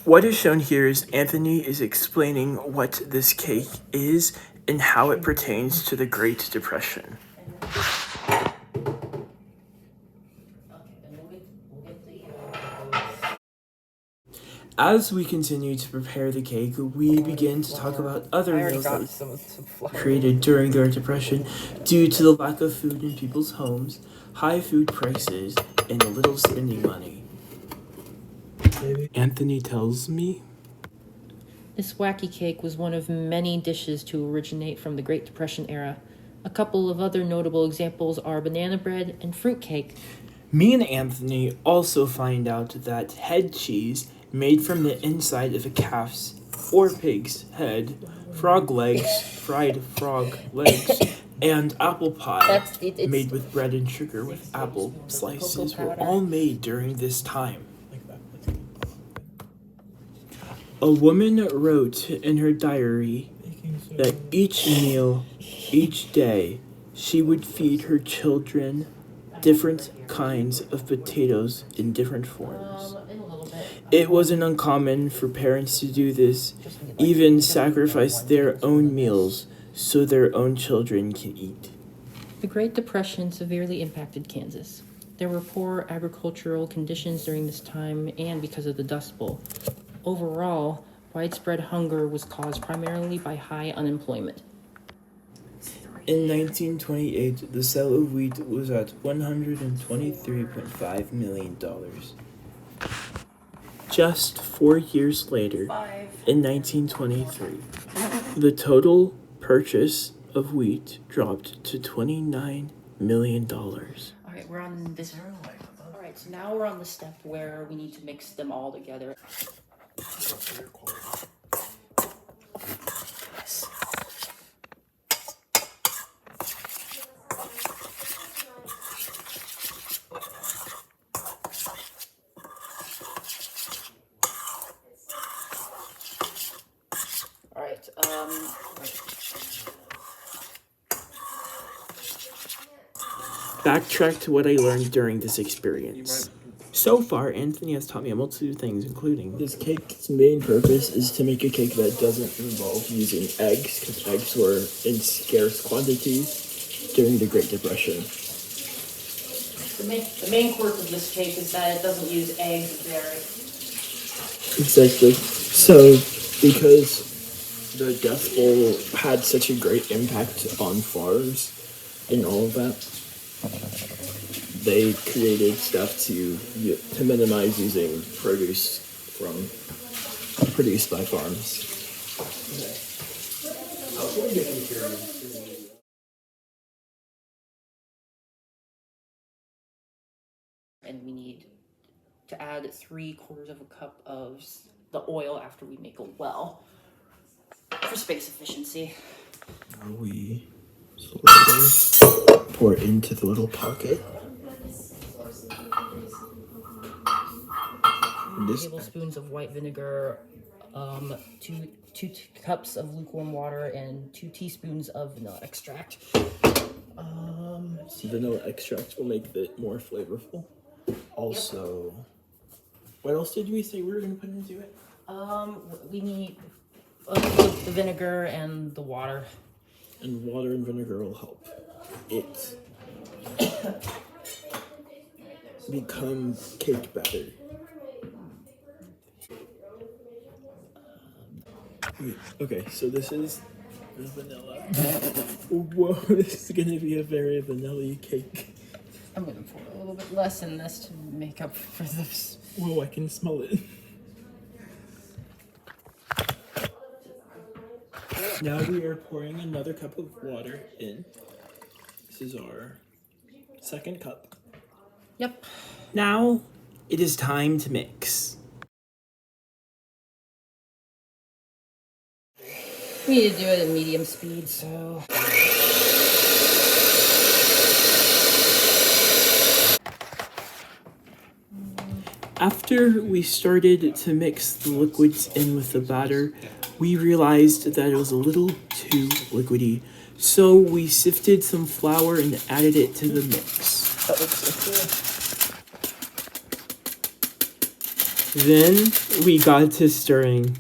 What is shown here is Anthony is explaining what this cake is and how it pertains to the Great Depression. As we continue to prepare the cake, we begin to talk about other meals that were created during the Great Depression due to the lack of food in people's homes, high food prices, and a little spending money. Anthony tells me, this wacky cake was one of many dishes to originate from the Great Depression era. A couple of other notable examples are banana bread and fruit cake. Me and Anthony also find out that head cheese made from the inside of a calf's or pig's head, frog legs, fried frog legs, and apple pie made with bread and sugar with apple slices were all made during this time. A woman wrote in her diary that each meal, each day, she would feed her children different kinds of potatoes in different forms. It wasn't uncommon for parents to do this, even sacrifice their own meals so their own children can eat. The Great Depression severely impacted Kansas. There were poor agricultural conditions during this time and because of the Dust Bowl. Overall, widespread hunger was caused primarily by high unemployment. In 1928, the sale of wheat was at $123.5 million. Just 4 years later, in 1923, the total purchase of wheat dropped to $29 million. All right, we're on this. All right, so now we're on the step where we need to mix them all together. Backtrack to what I learned during this experience. So far, Anthony has taught me a multitude of things, including this cake's main purpose is to make a cake that doesn't involve using eggs, because eggs were in scarce quantities during the Great Depression. The main quirk of this cake is that it doesn't use eggs or dairy. Exactly. So, because the Dust Bowl had such a great impact on farms and all of that, they created stuff to minimize using produce produced by farms. And we need to add 3/4 of a cup of the oil after we make a well for space efficiency. Now we slowly pour into the little pocket. Tablespoons of white vinegar, 2 cups of lukewarm water, and 2 teaspoons of vanilla extract. Vanilla extract will make it more flavorful. Also, what else did we say we were going to put into it? We need the vinegar and the water. And water and vinegar will help it become cake batter. Okay, so this is the vanilla. Whoa, this is gonna be a very vanilla-y cake. I'm gonna pour a little bit less in this to make up for this. Whoa, I can smell it. Now we are pouring another cup of water in. This is our second cup. Yep. Now it is time to mix. We need to do it at medium speed, so... After we started to mix the liquids in with the batter, we realized that it was a little too liquidy, so we sifted some flour and added it to the mix. Then we got to stirring.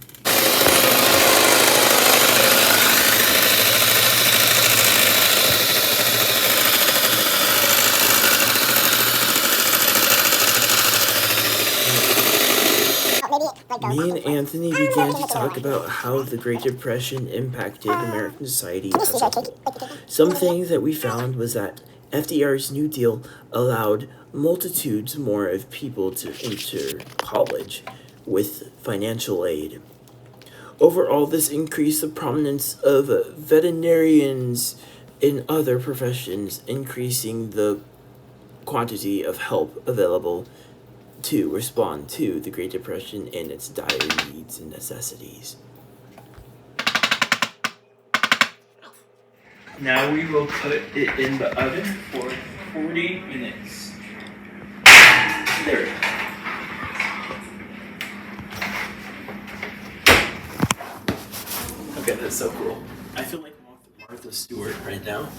Me and Anthony began to talk about how the Great Depression impacted American society as a whole. Some things that we found was that FDR's New Deal allowed multitudes more of people to enter college with financial aid. Overall, this increased the prominence of veterinarians in other professions, increasing the quantity of help available to respond to the Great Depression and its dire needs and necessities. Now we will put it in the oven for 40 minutes. There. Okay, that's so cool. I feel like Martha Stewart right now.